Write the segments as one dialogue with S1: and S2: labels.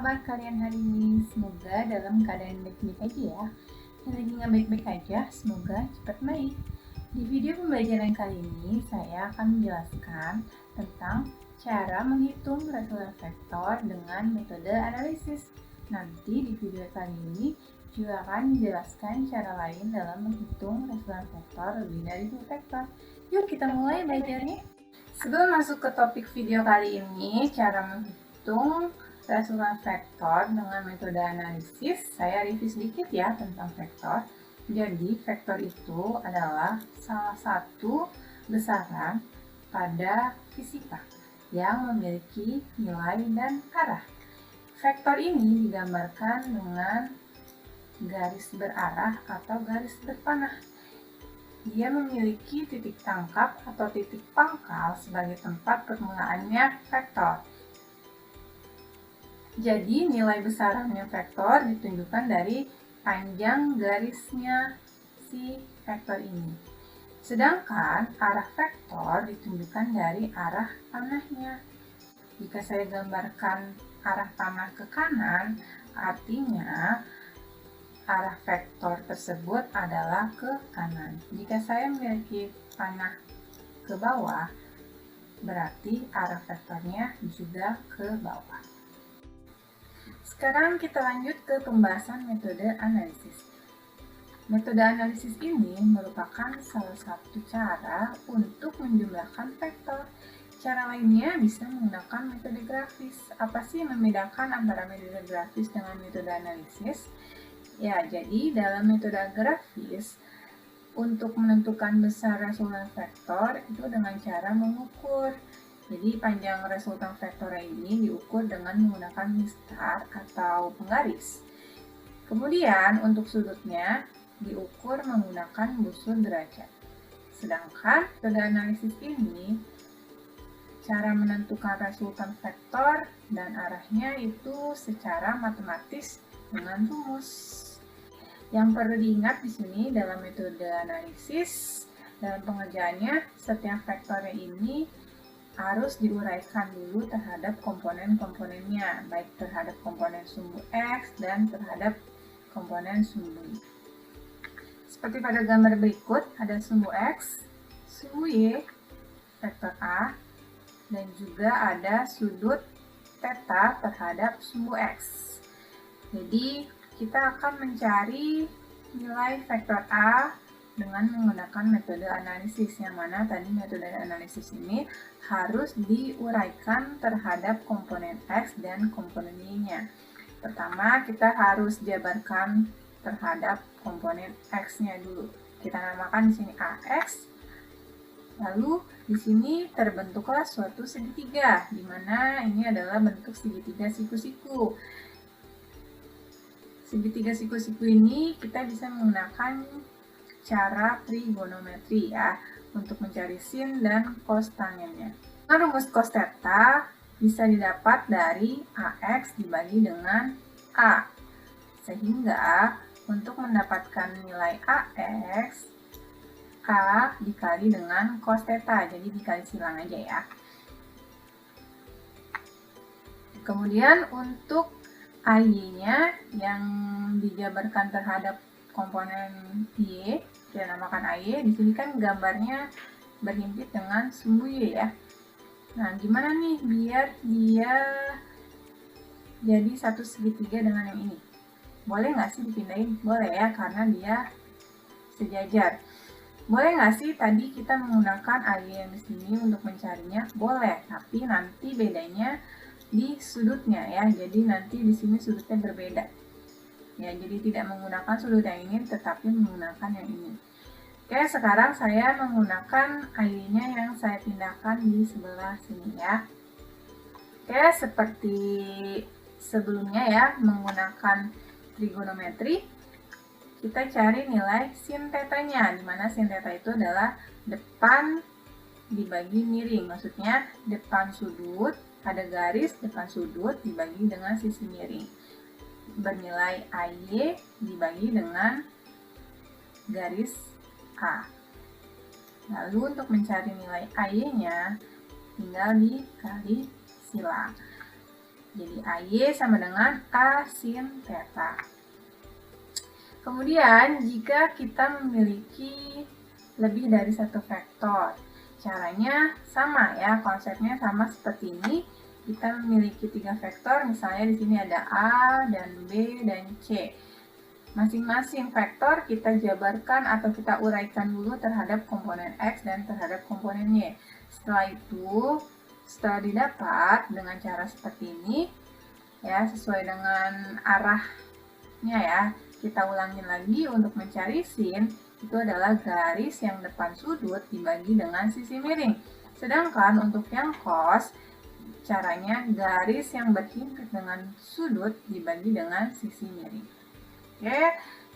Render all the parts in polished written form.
S1: kabar kalian hari ini? Semoga dalam keadaan baik-baik aja ya. Yang lagi nggak baik-baik aja, semoga cepat baik. Di video pembelajaran kali ini, saya akan menjelaskan tentang cara menghitung resultan vektor dengan metode analisis. Nanti di video kali ini juga akan menjelaskan cara lain dalam menghitung resultan vektor lebih dari 2 vektor. Yuk kita mulai belajarnya. Sebelum masuk ke topik video kali ini, cara menghitung resultan vektor dengan metode analisis, saya review sedikit ya tentang vektor. Jadi, vektor itu adalah salah satu besaran pada fisika yang memiliki nilai dan arah. Vektor ini digambarkan dengan garis berarah atau garis berpanah. Dia memiliki titik tangkap atau titik pangkal sebagai tempat permulaannya vektor. Jadi, nilai besarannya vektor ditunjukkan dari panjang garisnya si vektor ini. Sedangkan arah vektor ditunjukkan dari arah panahnya. Jika saya gambarkan arah panah ke kanan, artinya arah vektor tersebut adalah ke kanan. Jika saya memiliki panah ke bawah, berarti arah vektornya juga ke bawah. Sekarang kita lanjut ke pembahasan metode analisis. Metode analisis ini merupakan salah satu cara untuk menjumlahkan vektor. Cara lainnya bisa menggunakan metode grafis. Apa sih yang membedakan antara metode grafis dengan metode analisis? Ya, jadi dalam metode grafis, untuk menentukan besar resultan vektor itu dengan cara mengukur. Jadi panjang resultan vektor ini diukur dengan menggunakan mistar atau penggaris. Kemudian untuk sudutnya diukur menggunakan busur derajat. Sedangkan metode analisis ini, cara menentukan resultan vektor dan arahnya itu secara matematis dengan rumus. Yang perlu diingat di sini dalam metode analisis, dalam pengerjaannya, setiap vektornya ini harus diuraikan dulu terhadap komponen-komponennya, baik terhadap komponen sumbu X dan terhadap komponen sumbu Y. Seperti pada gambar berikut, ada sumbu X, sumbu Y, vektor A, dan juga ada sudut theta terhadap sumbu X. Jadi, kita akan mencari nilai vektor A dengan menggunakan metode analisis, yang mana tadi metode analisis ini harus diuraikan terhadap komponen X dan komponen Y-nya. Pertama, kita harus jabarkan terhadap komponen X-nya dulu. Kita namakan di sini AX. Lalu di sini terbentuklah suatu segitiga, di mana ini adalah bentuk segitiga siku-siku. Segitiga siku-siku ini kita bisa menggunakan cara trigonometri ya, untuk mencari sin dan cos tangennya. Nah, rumus cos theta bisa didapat dari AX dibagi dengan A. Sehingga untuk mendapatkan nilai AX, A dikali dengan cos theta, jadi dikali silang aja ya. Kemudian untuk AY-nya yang dijabarkan terhadap komponen Y, kita namakan AY. Di sini kan gambarnya berhimpit dengan sumbu Y ya. Nah, gimana nih biar dia jadi satu segitiga dengan yang ini? Boleh nggak sih dipindahin? Boleh ya, karena dia sejajar. Boleh nggak sih tadi kita menggunakan AY yang di sini untuk mencarinya? Boleh, tapi nanti bedanya di sudutnya ya. Jadi nanti di sini sudutnya berbeda. Ya, jadi tidak menggunakan sudut yang ini, tetapi menggunakan yang ini. Oke, sekarang saya menggunakan AY-nya yang saya pindahkan di sebelah sini ya. Oke, seperti sebelumnya ya, menggunakan trigonometri, kita cari nilai sin theta-nya, di mana sin theta itu adalah depan dibagi miring. Maksudnya depan sudut, ada garis depan sudut dibagi dengan sisi miring. Bernilai AY dibagi dengan garis A. Lalu untuk mencari nilai AY-nya, tinggal dikali silang. Jadi AY sama dengan A sin theta. Kemudian jika kita memiliki lebih dari satu vektor, caranya sama ya, konsepnya sama seperti ini. Kita memiliki 3 vektor, misalnya di sini ada A dan B dan C. Masing-masing vektor kita jabarkan atau kita uraikan dulu terhadap komponen X dan terhadap komponen Y. Setelah itu, setelah didapat dengan cara seperti ini, ya sesuai dengan arahnya ya, kita ulangin lagi untuk mencari sin, itu adalah garis yang depan sudut dibagi dengan sisi miring. Sedangkan untuk yang cos, caranya garis yang berhimpit dengan sudut dibagi dengan sisi miring. Oke,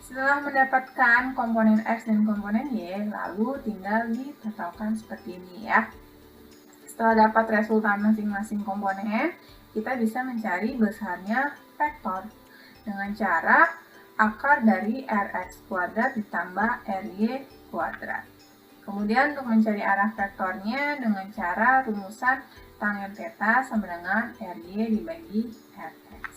S1: setelah mendapatkan komponen X dan komponen Y, lalu tinggal ditotalkan seperti ini ya. Setelah dapat resultan masing-masing komponen, kita bisa mencari besarnya vektor dengan cara akar dari Rx kuadrat ditambah Ry kuadrat. Kemudian untuk mencari arah vektornya dengan cara rumusan tangen theta sama dengan Ry dibagi Rx.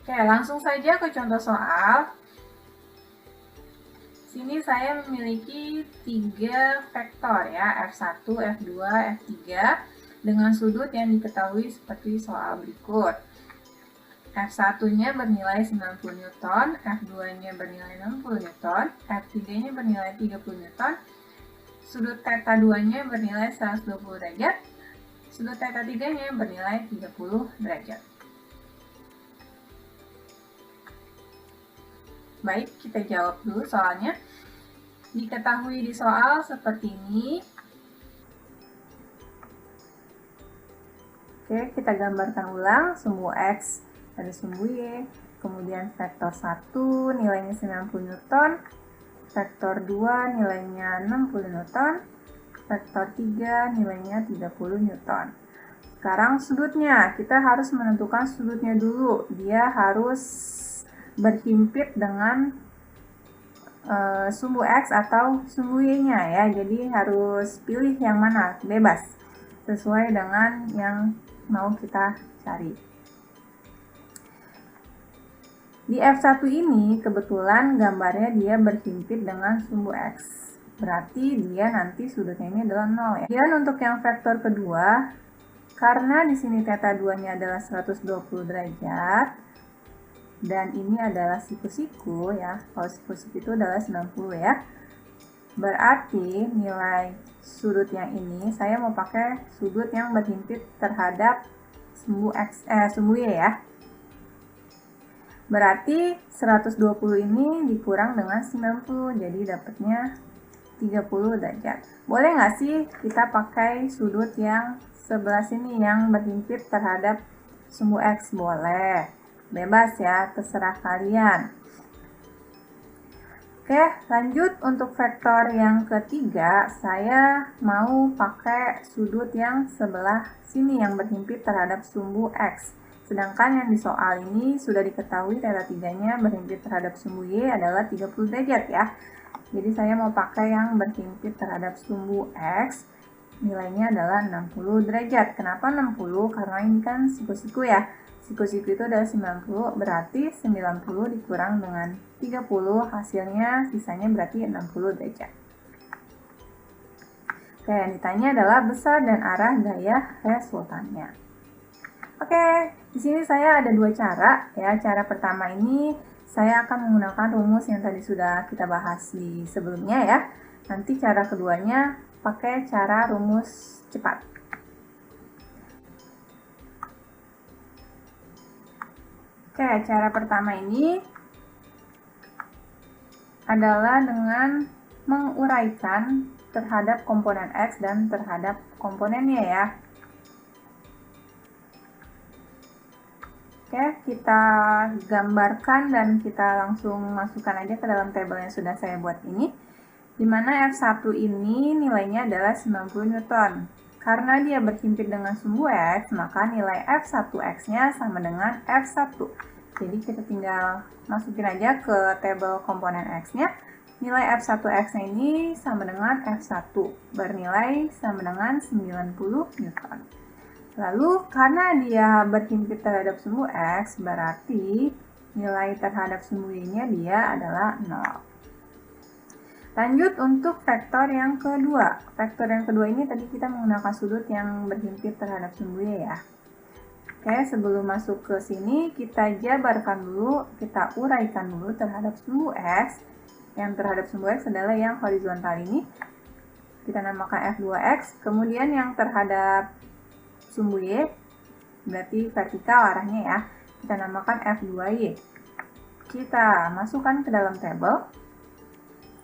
S1: Oke, langsung saja ke contoh soal. Sini saya memiliki 3 vektor ya, F1, F2, F3 dengan sudut yang diketahui seperti soal berikut. F1-nya bernilai 90 Newton, F2-nya bernilai 60 Newton, F3-nya bernilai 30 Newton, sudut theta 2-nya bernilai 120 derajat, sudut theta 3-nya bernilai 30 derajat. Baik, kita jawab dulu soalnya. Diketahui di soal seperti ini. Oke, kita gambarkan ulang sumbu X dari sumbu Y. Kemudian vektor 1 nilainya 90 Newton. Vektor 2 nilainya 60 Newton. Vektor 3 nilainya 30 Newton. Sekarang sudutnya, kita harus menentukan sudutnya dulu. Dia harus berhimpit dengan sumbu X atau sumbu Y-nya ya. Jadi harus pilih yang mana, bebas. Sesuai dengan yang mau kita cari. Di F1 ini kebetulan gambarnya dia berhimpit dengan sumbu X. Berarti dia nanti sudutnya ini adalah 0 ya. Dan untuk yang vektor kedua, karena di sini theta 2-nya adalah 120 derajat, dan ini adalah siku-siku ya, kalau siku-siku itu adalah 90 ya. Berarti nilai sudut yang ini, saya mau pakai sudut yang berhimpit terhadap sumbu sumbu Y ya. Berarti 120 ini dikurang dengan 90, jadi dapatnya 30 derajat. Boleh nggak sih kita pakai sudut yang sebelah sini yang berhimpit terhadap sumbu X? Boleh. Bebas ya, terserah kalian. Oke, lanjut untuk vektor yang ketiga, saya mau pakai sudut yang sebelah sini yang berhimpit terhadap sumbu X. Sedangkan yang di soal ini sudah diketahui theta 3-nya berhimpit terhadap sumbu Y adalah 30 derajat ya. Jadi saya mau pakai yang berhimpit terhadap sumbu X, nilainya adalah 60 derajat. Kenapa 60? Karena ini kan siku-siku ya. Siku-siku itu adalah 90, berarti 90 dikurang dengan 30, hasilnya sisanya berarti 60 derajat. Oke, yang ditanya adalah besar dan arah gaya resultannya. Oke, di sini saya ada 2 cara ya. Cara pertama ini saya akan menggunakan rumus yang tadi sudah kita bahas di sebelumnya ya. Nanti cara keduanya pakai cara rumus cepat. Oke, cara pertama ini adalah dengan menguraikan terhadap komponen X dan terhadap komponennya ya. Oke, kita gambarkan dan kita langsung masukkan aja ke dalam tabel yang sudah saya buat ini. Dimana F1 ini nilainya adalah 90 Newton. Karena dia berhimpit dengan sumbu X, maka nilai F1X-nya sama dengan F1. Jadi kita tinggal masukin aja ke tabel komponen X-nya. nilai F1X-nya ini sama dengan F1, bernilai sama dengan 90 Newton. Lalu karena dia berhimpit terhadap sumbu X, berarti nilai terhadap sumbu Y-nya dia adalah 0. Lanjut untuk vektor yang kedua. Vektor yang kedua ini tadi kita menggunakan sudut yang berhimpit terhadap sumbu Y ya. Oke, sebelum masuk ke sini kita jabarkan dulu, kita uraikan dulu terhadap sumbu X. Yang terhadap sumbu X adalah yang horizontal ini. Kita namakan F2X. Kemudian yang terhadap sumbu Y, berarti vertikal arahnya ya, kita namakan F2Y. Kita masukkan ke dalam tabel.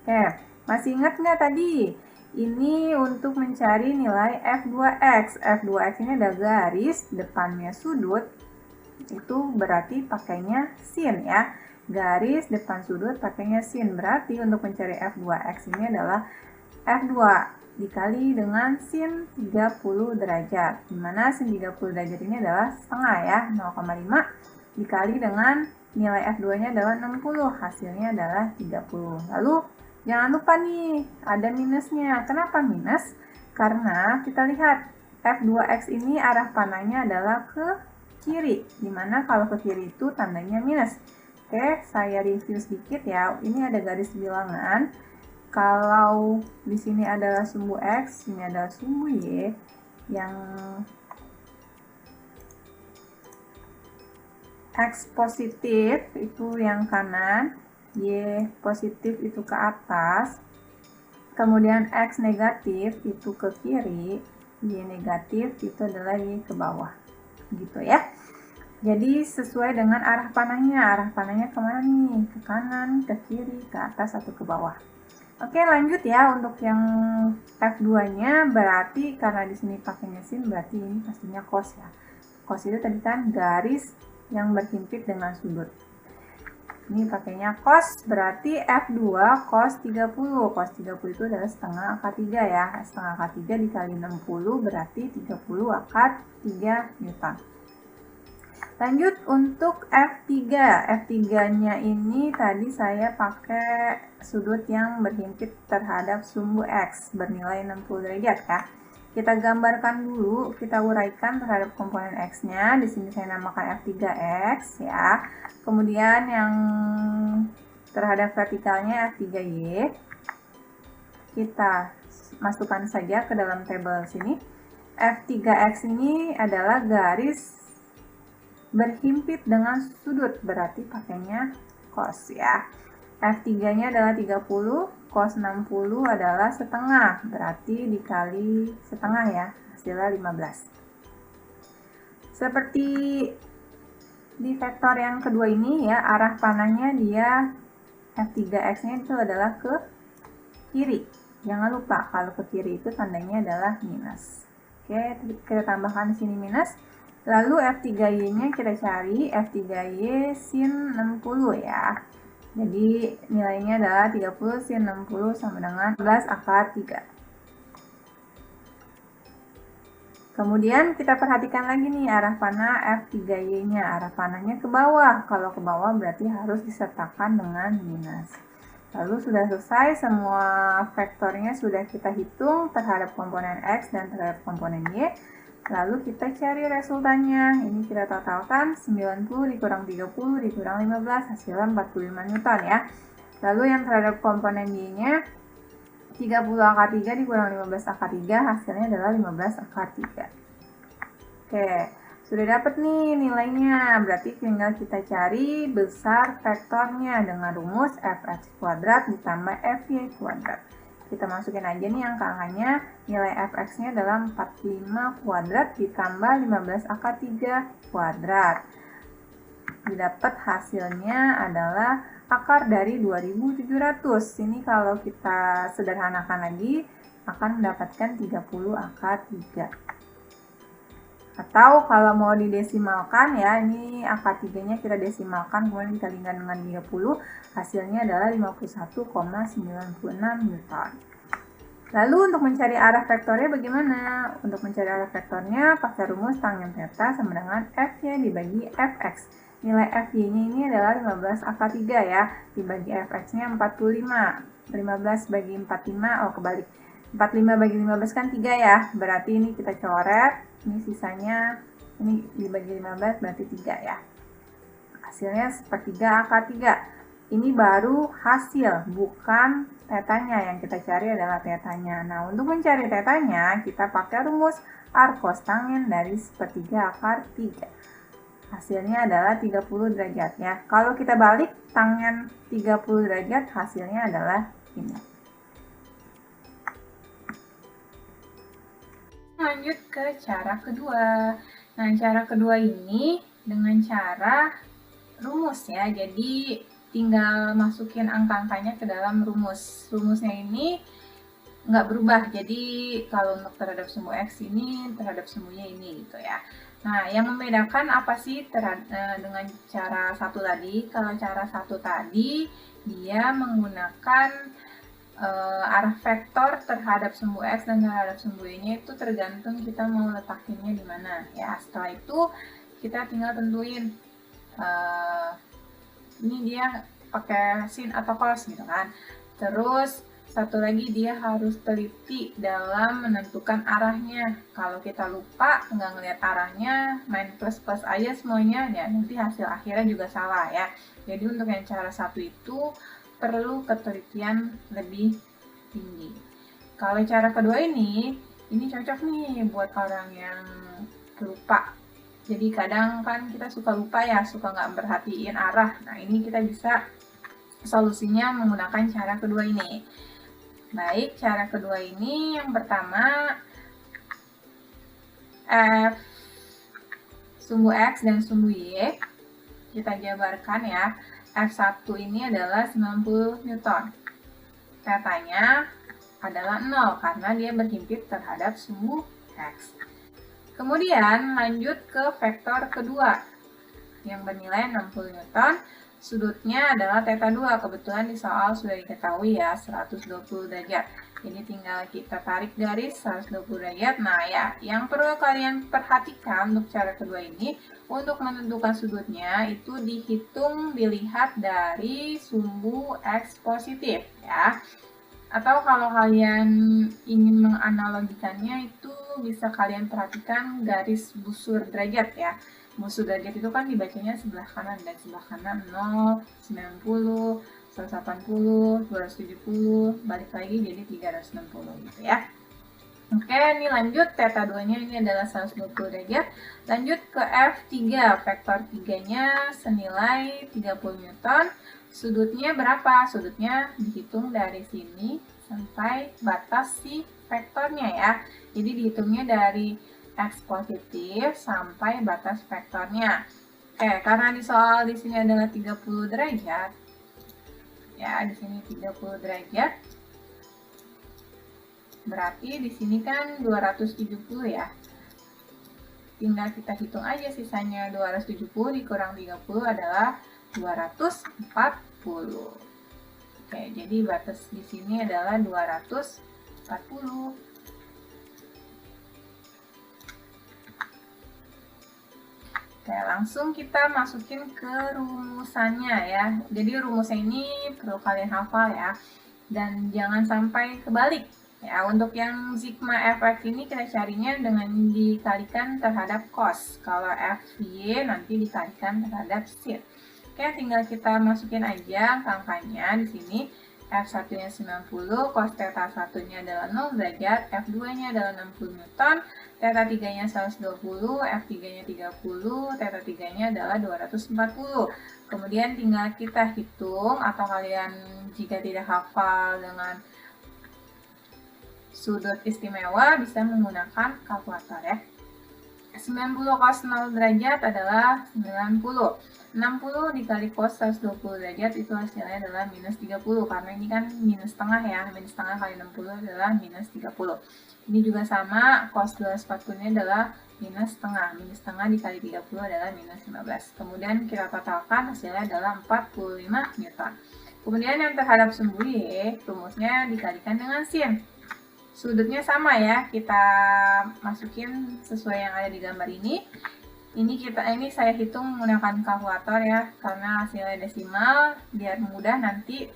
S1: Oke, masih ingat nggak tadi? Ini untuk mencari nilai F2X. F2X ini ada garis, depannya sudut. Itu berarti pakainya sin ya. Garis, depan sudut, pakainya sin. Berarti untuk mencari F2X ini adalah F2 dikali dengan sin 30 derajat. Dimana sin 30 derajat ini adalah setengah ya, 0,5. Dikali dengan nilai F2-nya adalah 60. Hasilnya adalah 30. Lalu jangan lupa nih, ada minusnya. Kenapa minus? Karena kita lihat F2X ini arah panahnya adalah ke kiri. Dimana kalau ke kiri itu tandanya minus. Oke, saya review sedikit ya. Ini ada garis bilangan. Kalau di sini adalah sumbu X, ini adalah sumbu Y. Yang X positif itu yang kanan, Y positif itu ke atas, kemudian X negatif itu ke kiri, Y negatif itu adalah Y ke bawah, gitu ya. Jadi sesuai dengan arah panahnya kemana nih? Ke kanan, ke kiri, ke atas, atau ke bawah. Oke, lanjut ya untuk yang F2-nya, berarti karena di sini pakainya sin, berarti ini pastinya cos ya. Cos itu tadi kan garis yang berhimpit dengan sudut. Ini pakainya cos, berarti F2 cos 30. Cos 30 itu adalah setengah akar 3 ya. Setengah akar 3 dikali 60 berarti 30 akar 3 Newton. Lanjut untuk F3. F3-nya ini tadi saya pakai sudut yang berhimpit terhadap sumbu X bernilai 60 derajat ya. Kita gambarkan dulu, kita uraikan terhadap komponen X-nya. Di sini saya namakan F3X ya. Kemudian yang terhadap vertikalnya F3Y. Kita masukkan saja ke dalam tabel sini. F3X ini adalah garis berhimpit dengan sudut, berarti pakainya cos ya. F3-nya adalah 30, cos 60 adalah setengah, berarti dikali setengah ya, hasilnya 15. Seperti di vektor yang kedua ini ya, arah panahnya dia F3X-nya itu adalah ke kiri. Jangan lupa, kalau ke kiri itu tandanya adalah minus. Oke, kita tambahkan di sini minus. Lalu F3Y-nya kita cari, F3Y sin 60 ya. Jadi nilainya adalah 30 sin 60 sama dengan 11 akar 3. Kemudian kita perhatikan lagi nih arah panah F3Y-nya. Arah panahnya ke bawah. Kalau ke bawah berarti harus disertakan dengan minus. Lalu sudah selesai, semua vektornya sudah kita hitung terhadap komponen X dan terhadap komponen Y. Lalu kita cari resultannya. Ini kita totalkan 90 dikurang 30 dikurang 15, hasilnya 45 Newton ya. Lalu yang terhadap komponen Y-nya 30 akar 3 dikurang 15 akar 3, hasilnya adalah 15 akar 3. Oke, sudah dapat nih nilainya. Berarti tinggal kita cari besar vektornya dengan rumus fx kuadrat ditambah fy kuadrat. Kita masukin aja nih angka-angkanya. Nilai fx-nya adalah 45 kuadrat ditambah 15 akar 3 kuadrat. Didapat hasilnya adalah akar dari 2700. Ini kalau kita sederhanakan lagi akan mendapatkan 30 akar 3. Atau kalau mau didesimalkan ya, ini akar 3-nya kita desimalkan kemudian dikalikan dengan 30, hasilnya adalah 51,96 Newton. Lalu untuk mencari arah vektornya bagaimana? Untuk mencari arah vektornya pakai rumus tangen theta sama dengan F-nya dibagi Fx. Nilai Fy-nya ini adalah 15 akar 3 ya, dibagi Fx-nya 45. 15 bagi 45, oh kebalik. 45 bagi 15 kan 3 ya, berarti ini kita coret, ini sisanya, ini dibagi 15 berarti 3 ya. Hasilnya sepertiga akar 3. Ini baru hasil, bukan tetanya. Yang kita cari adalah tetanya. Nah, untuk mencari tetanya, kita pakai rumus R cos tangen dari sepertiga akar 3. Hasilnya adalah 30 derajat ya. Kalau kita balik tangen 30 derajat, hasilnya adalah ini. Lanjut ke cara kedua. Nah, cara kedua ini dengan cara rumus ya. Jadi tinggal masukin angka-angkanya ke dalam rumus. Rumusnya ini nggak berubah. Jadi kalau untuk terhadap sumbu X ini, terhadap sumbu Y ini gitu ya. Nah, yang membedakan apa sih dengan cara satu tadi? Kalau cara satu tadi, dia menggunakan arah vektor terhadap sumbu X dan terhadap sumbu Y-nya itu tergantung kita mau letakinnya di mana ya. Setelah itu kita tinggal tentuin ini dia pakai sin atau cos gitu kan. Terus satu lagi dia harus teliti dalam menentukan arahnya. Kalau kita lupa nggak ngeliat arahnya, main plus-plus aja semuanya ya, nanti hasil akhirnya juga salah ya. Jadi untuk yang cara satu itu perlu ketelitian lebih tinggi. Kalau cara kedua ini cocok nih buat orang yang lupa. Jadi kadang kan kita suka lupa ya, suka nggak perhatiin arah. Nah, ini kita bisa solusinya menggunakan cara kedua ini. Baik, cara kedua ini yang pertama F sumbu X dan sumbu Y kita jabarkan ya. F1 ini adalah 90 Newton. Tetanya adalah 0 karena dia berhimpit terhadap sumbu X. Kemudian lanjut ke vektor kedua yang bernilai 60 Newton. Sudutnya adalah theta 2. Kebetulan di soal sudah diketahui ya, 120 derajat. Jadi tinggal kita tarik garis 120 derajat. Nah ya, yang perlu kalian perhatikan untuk cara kedua ini, untuk menentukan sudutnya itu dilihat dari sumbu X positif ya. Atau kalau kalian ingin menganalogikannya itu bisa kalian perhatikan garis busur derajat ya. Busur derajat itu kan dibacanya sebelah kanan, dan sebelah kanan 0, 90, 180, 270, balik lagi jadi 360 gitu ya. Oke, ini lanjut, theta 2-nya ini adalah 120 derajat. Lanjut ke F3, vektor 3-nya senilai 30 Newton. Sudutnya berapa? Sudutnya dihitung dari sini sampai batas si vektornya ya. Jadi dihitungnya dari X positif sampai batas vektornya. Oke, karena di soal di sini adalah 30 derajat, ya di sini 30 derajat, berarti di sini kan 270 ya. Tinggal kita hitung aja sisanya, 270 dikurang 30 adalah 240. Oke, jadi batas di sini adalah 240. Oke, langsung kita masukin ke rumusannya ya. Jadi rumusnya ini perlu kalian hafal ya. Dan jangan sampai kebalik. Ya, untuk yang sigma fx ini kita carinya dengan dikalikan terhadap cos. Kalau fy nanti dikalikan terhadap sin. Oke, tinggal kita masukin aja angkanya di sini. F1-nya 90, cos theta 1-nya adalah 0 derajat, F2-nya adalah 60 Newton, theta 3-nya 120, F3-nya 30, theta 3-nya adalah 240. Kemudian tinggal kita hitung, atau kalian jika tidak hafal dengan sudut istimewa bisa menggunakan kalkulator ya. 90 cos 0 derajat adalah 90. 60 dikali cos 120 derajat itu hasilnya adalah minus 30. Karena ini kan minus setengah ya. Minus setengah kali 60 adalah minus 30. Ini juga sama, cos 240 ini adalah minus setengah. Minus setengah dikali 30 adalah minus 15. Kemudian kita totalkan hasilnya adalah 45 Newton. Kemudian yang terhadap sumbu Y, rumusnya dikalikan dengan sin. Sudutnya sama ya, kita masukin sesuai yang ada di gambar ini. Ini saya hitung menggunakan kalkulator ya, karena hasilnya desimal, biar mudah nanti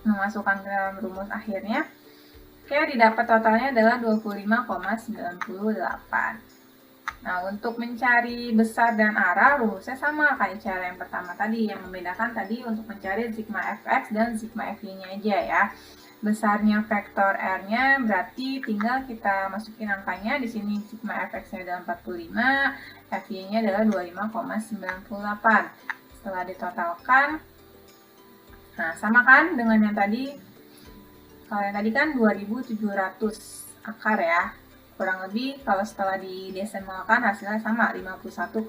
S1: memasukkan ke dalam rumus akhirnya. Oke, didapat totalnya adalah 25,98. Nah, untuk mencari besar dan arah, rumusnya sama kayak cara yang pertama tadi. Yang membedakan tadi untuk mencari sigma fx dan sigma fy-nya aja ya. Besarnya vektor r-nya berarti tinggal kita masukin angkanya. Di sini sigma fx-nya adalah 45, fy-nya adalah 25,98. Setelah ditotalkan, nah sama kan dengan yang tadi. Kalau yang tadi kan 2700 akar ya. Kurang lebih kalau setelah didesimalkan hasilnya sama 51,96.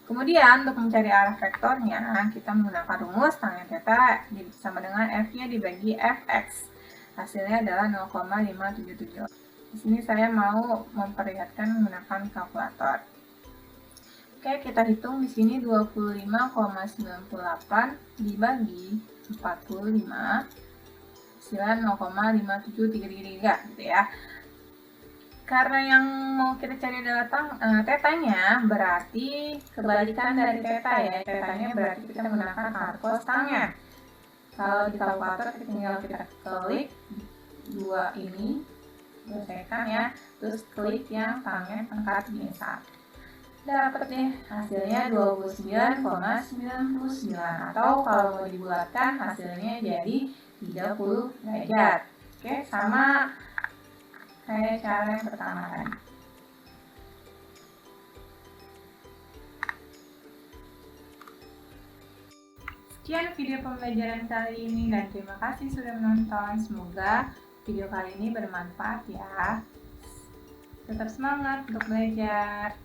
S1: Kemudian untuk mencari arah vektornya kita menggunakan rumus tangen theta sama dengan f-nya dibagi fx. Hasilnya adalah 0,577. Di sini saya mau memperlihatkan menggunakan kalkulator. Oke, kita hitung di sini 25,98 dibagi 45 hasilnya 0,5733 gitu ya. Karena yang mau kita cari adalah tetanya, berarti kebalikan dari teta ya. Tetanya berarti kita menggunakan arc cos tangen. Kalau di kalkulator tinggal kita klik dua ini, selesaikan ya, terus klik yang tangen pangkat biasa. Dapat deh hasilnya 29,99 atau kalau mau dibulatkan hasilnya jadi 30 derajat. Oke, sama kayak cara yang pertama tadi. Sekian video pembelajaran kali ini dan terima kasih sudah menonton. Semoga video kali ini bermanfaat ya. Tetap semangat untuk belajar.